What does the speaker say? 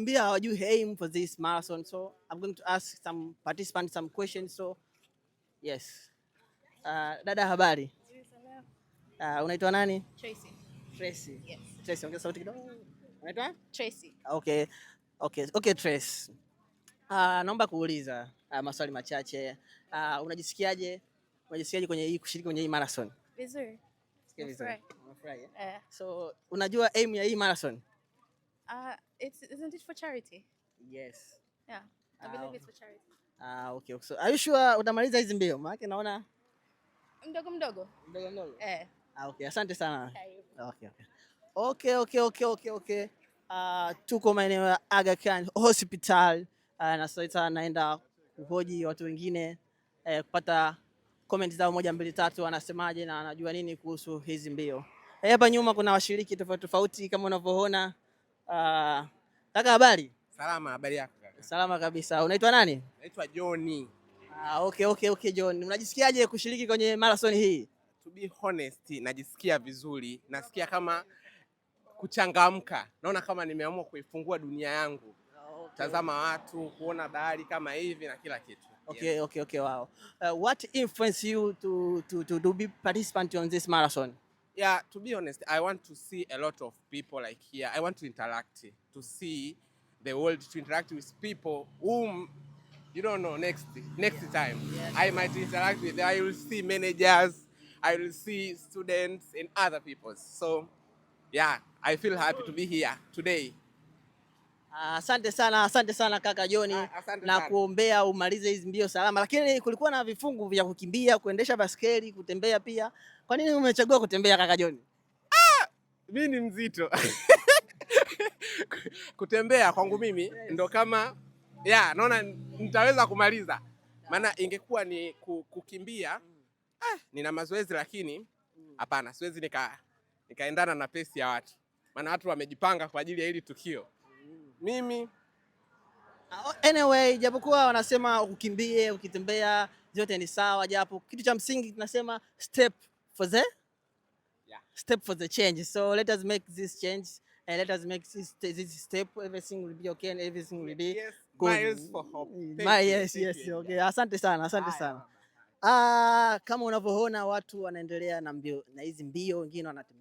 kukimbia hawajui aim for this marathon, so I'm going to ask some participants some questions. So yes. Dada, habari? Unaitwa nani? Tracy. Tracy. Yes. Tracy, ongea sauti kidogo. Unaitwa? Tracy. Okay, Tracy. Naomba kuuliza maswali machache. Unajisikiaje? Unajisikiaje kushiriki kwenye hii marathon? Vizuri. Unafurahi? So, unajua aim ya hii marathon? Isn't it for charity? Yes. Yeah. I believe it's for charity. Okay. So, are you sure utamaliza hizi mbio? Maana naona mdogo. Okay, asante sana. Okay. Tuko maeneo ya Aga Khan Hospital na sasa naenda kuhoji watu wengine kupata comment zao 1 2 3, wanasemaje na anajua nini kuhusu hizi mbio. Hapa nyuma kuna washiriki tofauti kama unavyoona. Kaka, habari? Salama, habari yako kaka? Salama kabisa. Unaitwa nani? Naitwa Johnny. Okay John. Unajisikiaje kushiriki kwenye marathon hii? To be honest, najisikia vizuri. Nasikia kama kuchangamka. Naona kama nimeamua kuifungua dunia yangu. Tazama watu, kuona bahari kama hivi na kila kitu. Okay, wow. What influenced you to be participant on this marathon? Yeah, to be honest, I want to see a lot of people like here. I want to interact, to see the world, to interact with people whom you don't know next time. Yes. I might interact with them. I will see managers, I will see students and other people. So, yeah, I feel happy to be here today. Asante sana kaka Joni, na kuombea umalize hizi mbio salama. Lakini kulikuwa na vifungu vya kukimbia, kuendesha baskeli, kutembea pia. Kwa nini umechagua kutembea kaka Joni? Mimi ni mzito. Kutembea kwangu mimi ndo kama naona nitaweza kumaliza. Maana ingekuwa ni kukimbia, nina mazoezi lakini hapana, siwezi nikaendana na pesi ya watu. Maana watu wamejipanga kwa ajili ya hili tukio. Mimi anyway, japokuwa wanasema ukimbie, ukitembea zote ni sawa, japo kitu cha msingi tunasema step for the change. So let us make this change and let us make this step. Everything will be okay and everything will be good. Miles for hope. Yes. Okay. Asante sana. Kama unavyoona watu wanaendelea na hizi mbio, wengine wanatembea.